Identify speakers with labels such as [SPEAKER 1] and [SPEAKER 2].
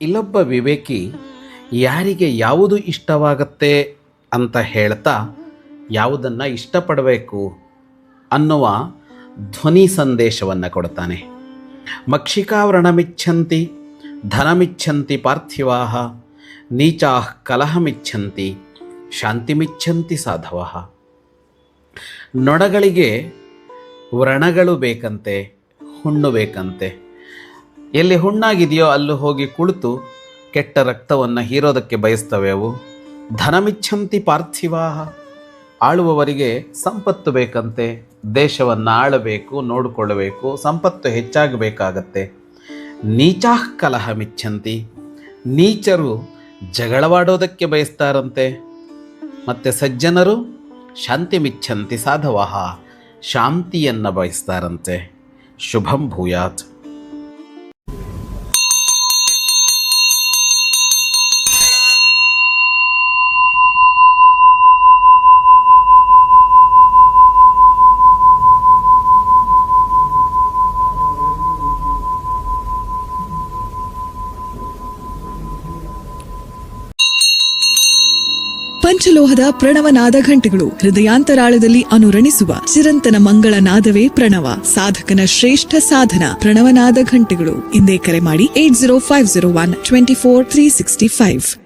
[SPEAKER 1] ಇಲ್ಲೊಬ್ಬ ವಿವೇಕಿ ಯಾರಿಗೆ ಯಾವುದು ಇಷ್ಟವಾಗತ್ತೆ ಅಂತ ಹೇಳ್ತಾ ಯಾವುದನ್ನು ಇಷ್ಟಪಡಬೇಕು ಅನ್ನುವ ಧ್ವನಿ ಸಂದೇಶವನ್ನು ಕೊಡ್ತಾನೆ. ಮಕ್ಷಿಕಾವ್ರಣಮಿಚ್ಛಂತಿ ಧನಮಿಚ್ಛಂತಿ ಪಾರ್ಥಿವಾಹ ನೀಚಾಃ ಕಲಹಮಿಚ್ಛಂತಿ ಶಾಂತಿಮಿಚ್ಛಂತಿ ಸಾಧವಃ. ನೊಣಗಳಿಗೆ ವ್ರಣಗಳು ಬೇಕಂತೆ, ಹುಣ್ಣು ಬೇಕಂತೆ. ಎಲ್ಲಿ ಹುಣ್ಣಾಗಿದೆಯೋ ಅಲ್ಲಿ ಹೋಗಿ ಕುಳಿತು ಕೆಟ್ಟ ರಕ್ತವನ್ನು ಹೀರೋದಕ್ಕೆ ಬಯಸ್ತವೆ ಅವು. ಧನಮಿಚ್ಛಂತಿ ಪಾರ್ಥಿವಾಹ, ಆಳುವವರಿಗೆ ಸಂಪತ್ತು ಬೇಕಂತೆ, ದೇಶವನ್ನು ಆಳಬೇಕು, ನೋಡಿಕೊಳ್ಳಬೇಕು, ಸಂಪತ್ತು ಹೆಚ್ಚಾಗಬೇಕಾಗತ್ತೆ. ನೀಚಾಃ ಕಲಹಮಿಚ್ಛಂತಿ, ನೀಚರು ಜಗಳವಾಡೋದಕ್ಕೆ ಬಯಸ್ತಾರಂತೆ. ಮತ್ತು ಸಜ್ಜನರು ಶಾಂತಿಮಿಚ್ಛಂತಿ ಸಾಧವಃ, ಶಾಂತಿಯನ್ನು ಬಯಸ್ತಾರಂತೆ. ಶುಭಂ ಭೂಯಾತ್.
[SPEAKER 2] ಪಂಚಲೋಹದ ಪ್ರಣವನಾದ ಘಂಟೆಗಳು ಹೃದಯಾಂತರಾಳದಲ್ಲಿ ಅನುರಣಿಸುವ ಚಿರಂತನ ಮಂಗಳ ನಾದವೇ ಪ್ರಣವ. ಸಾಧಕನ ಶ್ರೇಷ್ಠ ಸಾಧನ ಪ್ರಣವನಾದ ಘಂಟೆಗಳು. ಇಂದೇ ಕರೆ ಮಾಡಿ 8050124365.